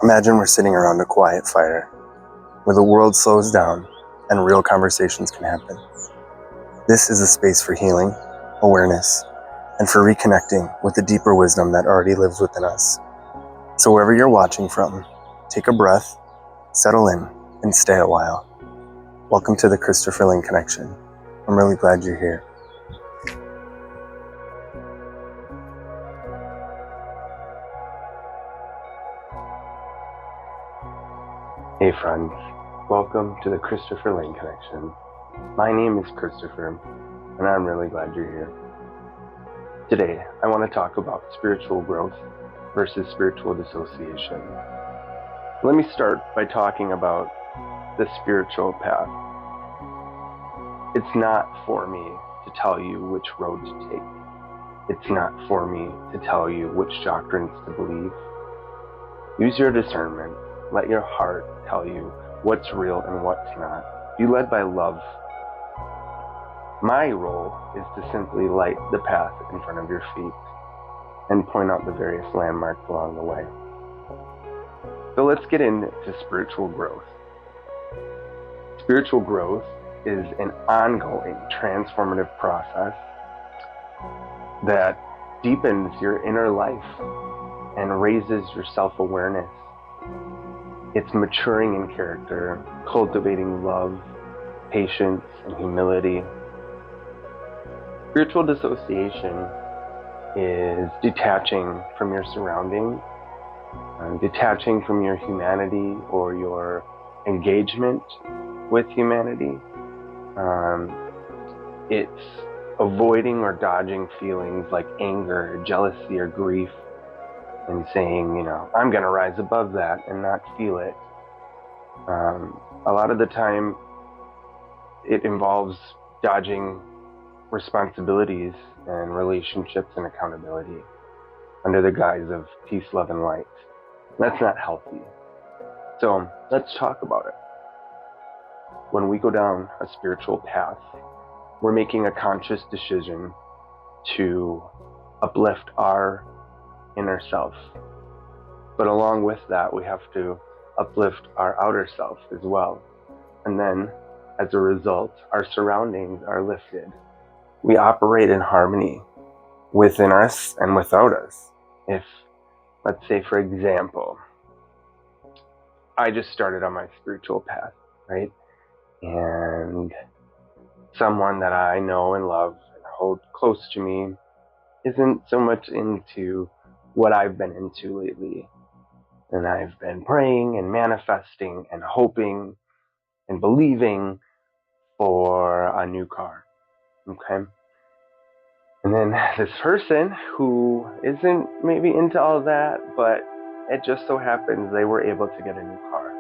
Imagine we're sitting around a quiet fire, where the world slows down and real conversations can happen. This is a space for healing, awareness, and for reconnecting with the deeper wisdom that already lives within us. So wherever you're watching from, take a breath, settle in, and stay a while. Welcome to the Christopher Lane Connection. I'm really glad you're here. Hey friends, welcome to the Christopher Lane Connection. My name is Christopher, and I'm really glad you're here. Today, I want to talk about spiritual growth versus spiritual dissociation. Let me start by talking about the spiritual path. It's not for me to tell you which road to take. It's not for me to tell you which doctrines to believe. Use your discernment. Let your heart tell you what's real and what's not. Be led by love. My role is to simply light the path in front of your feet and point out the various landmarks along the way. So let's get into spiritual growth. Spiritual growth is an ongoing transformative process that deepens your inner life and raises your self-awareness. It's maturing in character, cultivating love, patience, and humility. Spiritual dissociation is detaching from your surroundings, detaching from your humanity or your engagement with humanity. It's avoiding or dodging feelings like anger, jealousy, or grief, and saying, I'm going to rise above that and not feel it. A lot of the time, it involves dodging responsibilities and relationships and accountability under the guise of peace, love, and light. That's not healthy. So let's talk about it. When we go down a spiritual path, we're making a conscious decision to uplift our inner self. But along with that, we have to uplift our outer self as well. And then, as a result, our surroundings are lifted. We operate in harmony within us and without us. If, let's say, for example, I just started on my spiritual path, right? And someone that I know and love and hold close to me isn't so much into what I've been into lately. And I've been praying and manifesting and hoping and believing for a new car. Okay? And then this person who isn't maybe into all that, but it just so happens they were able to get a new car.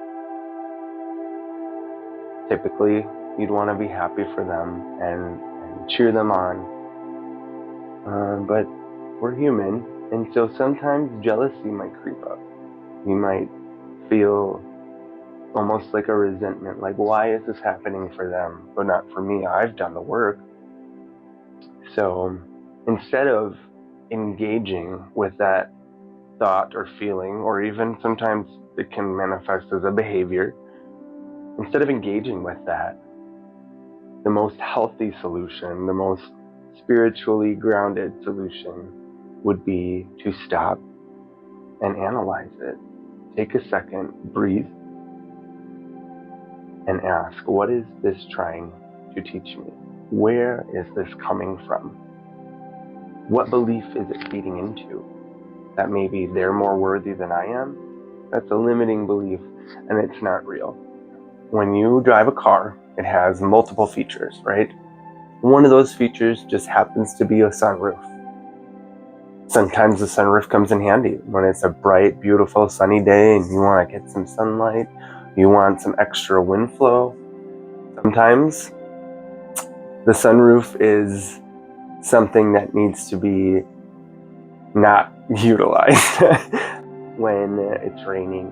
Typically, you'd want to be happy for them and cheer them on. But we're human, and so sometimes jealousy might creep up. You might feel almost like a resentment, like, why is this happening for them, but not for me? I've done the work. So instead of engaging with that thought or feeling, or even sometimes it can manifest as a behavior, instead of engaging with that, the most healthy solution, the most spiritually grounded solution would be to stop and analyze it. Take a second, breathe, and ask, what is this trying to teach me? Where is this coming from? What belief is it feeding into? That maybe they're more worthy than I am? That's a limiting belief, and it's not real. When you drive a car, it has multiple features, right? One of those features just happens to be a sunroof. Sometimes the sunroof comes in handy when it's a bright, beautiful, sunny day and you want to get some sunlight, you want some extra wind flow. Sometimes the sunroof is something that needs to be not utilized when it's raining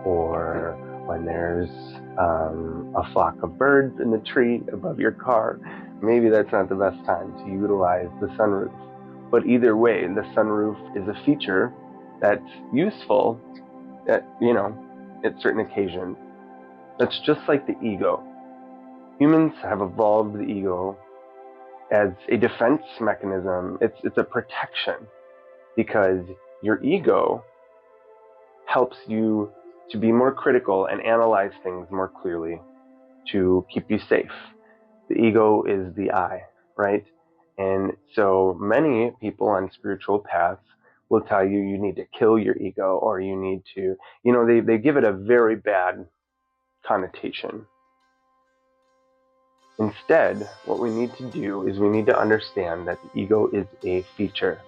or when there's a flock of birds in the tree above your car. Maybe that's not the best time to utilize the sunroof. But either way, the sunroof is a feature that's useful at, at certain occasions. That's just like the ego. Humans have evolved the ego as a defense mechanism. It's a protection, because your ego helps you to be more critical and analyze things more clearly to keep you safe. The ego is the I, right? And so many people on spiritual paths will tell you you need to kill your ego, or you need to, they give it a very bad connotation. Instead, what we need to do is we need to understand that the ego is a feature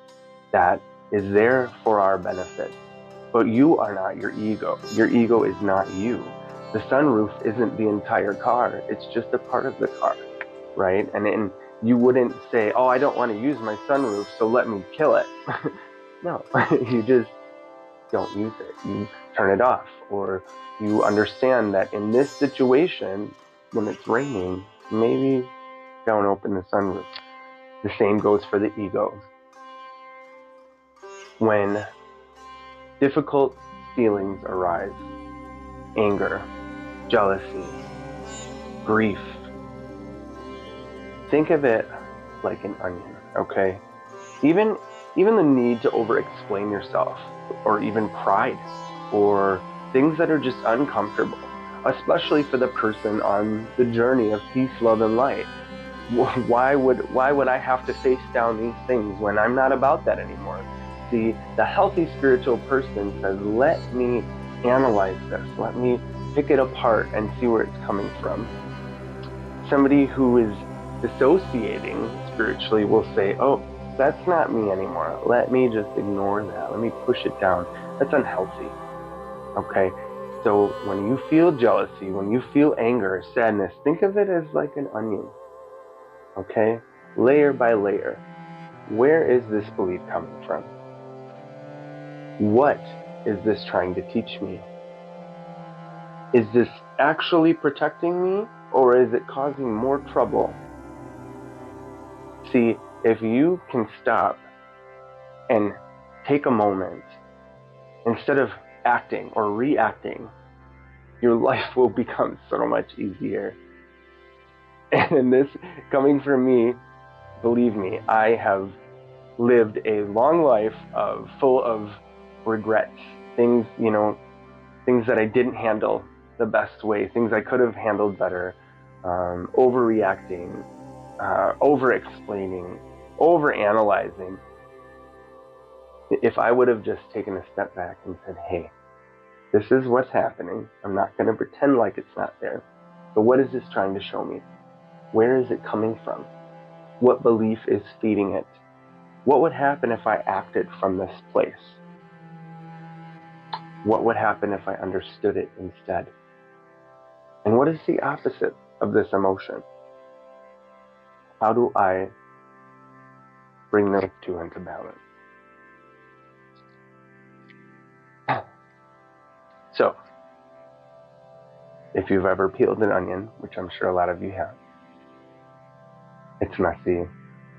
that is there for our benefit. But you are not your ego. Your ego is not you. The sunroof isn't the entire car. It's just a part of the car, right? And you wouldn't say, oh, I don't want to use my sunroof, so let me kill it. No, you just don't use it. You turn it off, or you understand that in this situation, when it's raining, maybe don't open the sunroof. The same goes for the ego. When difficult feelings arise, anger, jealousy, grief, think of it like an onion, okay? Even the need to over-explain yourself, or even pride, or things that are just uncomfortable, especially for the person on the journey of peace, love, and light. Why would I have to face down these things when I'm not about that anymore? See, the healthy spiritual person says, let me analyze this. Let me pick it apart and see where it's coming from. Somebody who is dissociating spiritually will say, oh, that's not me anymore. Let me just ignore that. Let me push it down. That's unhealthy. Okay? So when you feel jealousy, when you feel anger, sadness, think of it as like an onion. Okay? Layer by layer. Where is this belief coming from? What is this trying to teach me? Is this actually protecting me, or is it causing more trouble? See, if you can stop and take a moment, instead of acting or reacting, your life will become so much easier. And this, coming from me, believe me, I have lived a long life full of regrets, things that I didn't handle the best way, things I could have handled better, overreacting, over-explaining, over-analyzing. If I would have just taken a step back and said, hey, this is what's happening. I'm not going to pretend like it's not there. But what is this trying to show me? Where is it coming from? What belief is feeding it? What would happen if I acted from this place? What would happen if I understood it instead? And what is the opposite of this emotion? How do I bring those two into balance? So, if you've ever peeled an onion, which I'm sure a lot of you have, it's messy, it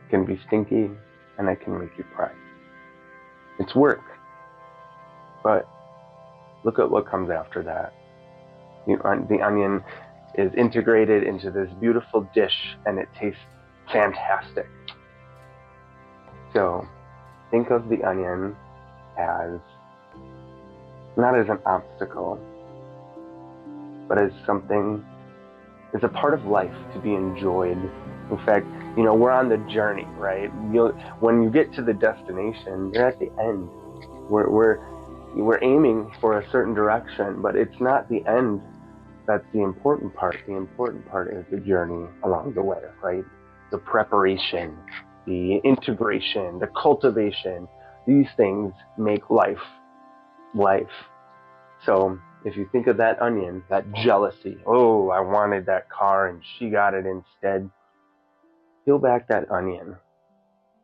can be stinky, and it can make you cry. It's work, but look at what comes after that. The onion is integrated into this beautiful dish, and it tastes fantastic. So, think of the onion as not as an obstacle, but as something, as a part of life to be enjoyed. In fact, we're on the journey, right? When you get to the destination, you're at the end. We're aiming for a certain direction, but it's not the end that's the important part. The important part is the journey along the way, right? The preparation, the integration, the cultivation. These things make life. So if you think of that onion, that jealousy, oh, I wanted that car and she got it instead, peel back that onion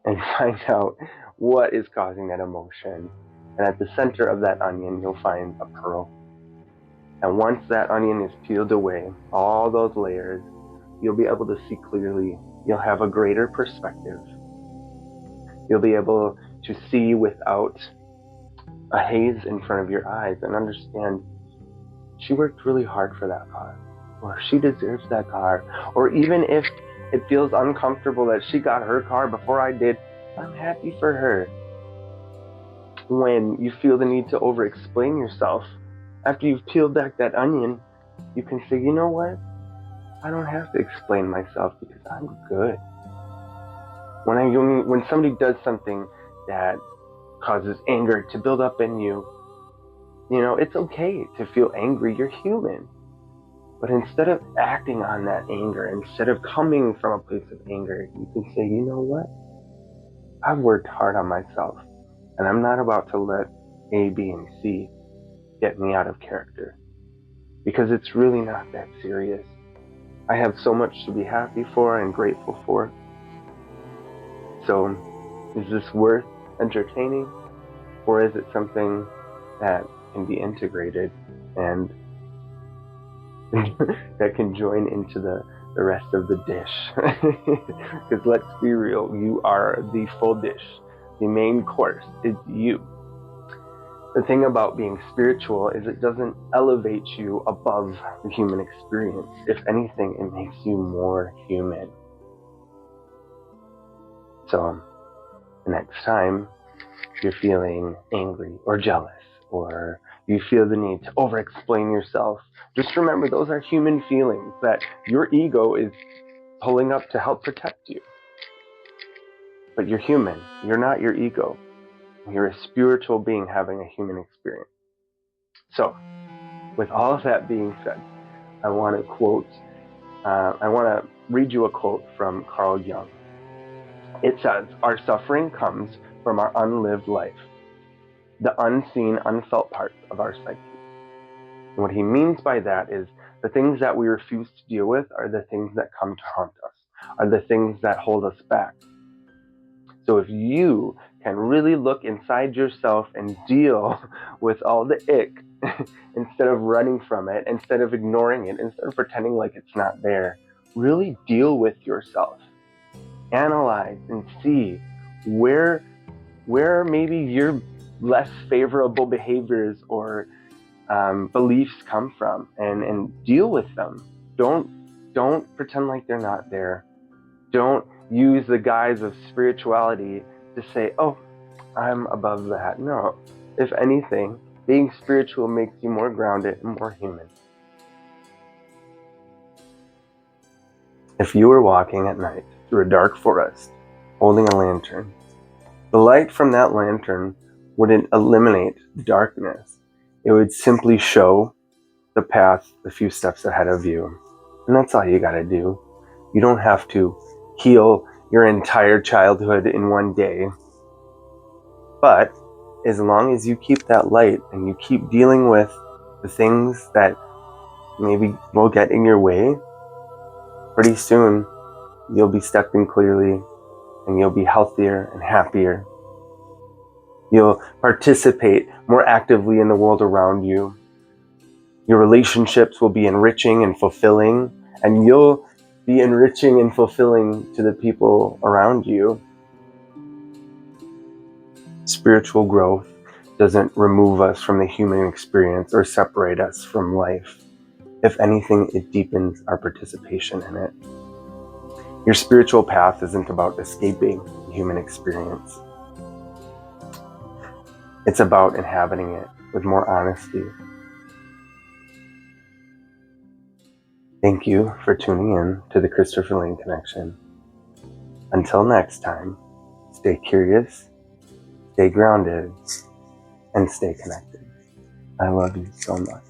and find out what is causing that emotion. And at the center of that onion, you'll find a pearl. And once that onion is peeled away, all those layers, you'll be able to see clearly. You'll have a greater perspective. You'll be able to see without a haze in front of your eyes and understand she worked really hard for that car, or she deserves that car, or even if it feels uncomfortable that she got her car before I did, I'm happy for her. When you feel the need to over-explain yourself, after you've peeled back that onion, you can say, you know what? I don't have to explain myself because I'm good. When somebody does something that causes anger to build up in you, it's okay to feel angry. You're human. But instead of acting on that anger, instead of coming from a place of anger, you can say, you know what? I've worked hard on myself, and I'm not about to let A, B, and C get me out of character. Because it's really not that serious. I have so much to be happy for and grateful for. So, is this worth entertaining? Or is it something that can be integrated and that can join into the rest of the dish? Because let's be real, you are the full dish. The main course is you. The thing about being spiritual is it doesn't elevate you above the human experience. If anything, it makes you more human. So, the next time you're feeling angry or jealous, or you feel the need to over-explain yourself, just remember those are human feelings that your ego is pulling up to help protect you. But you're human. You're not your ego. You're a spiritual being having a human experience. So, with all of that being said, I want to read you a quote from Carl Jung. It says, "Our suffering comes from our unlived life, the unseen, unfelt parts of our psyche." And what he means by that is the things that we refuse to deal with are the things that come to haunt us, are the things that hold us back. So if you can really look inside yourself and deal with all the ick instead of running from it, instead of ignoring it, instead of pretending like it's not there, really deal with yourself. Analyze and see where maybe your less favorable behaviors or beliefs come from, and deal with them. Don't pretend like they're not there. Don't use the guise of spirituality to say, oh, I'm above that. No. If anything, being spiritual makes you more grounded and more human. If you were walking at night through a dark forest, holding a lantern, the light from that lantern wouldn't eliminate the darkness. It would simply show the path a few steps ahead of you. And that's all you gotta do. You don't have to heal your entire childhood in one day. But as long as you keep that light and you keep dealing with the things that maybe will get in your way, pretty soon you'll be stepping clearly and you'll be healthier and happier. You'll participate more actively in the world around you. Your relationships will be enriching and fulfilling, and you'll be enriching and fulfilling to the people around you. Spiritual growth doesn't remove us from the human experience or separate us from life. If anything, it deepens our participation in it. Your spiritual path isn't about escaping the human experience. It's about inhabiting it with more honesty. Thank you for tuning in to the Christopher Lane Connection. Until next time, stay curious, stay grounded, and stay connected. I love you so much.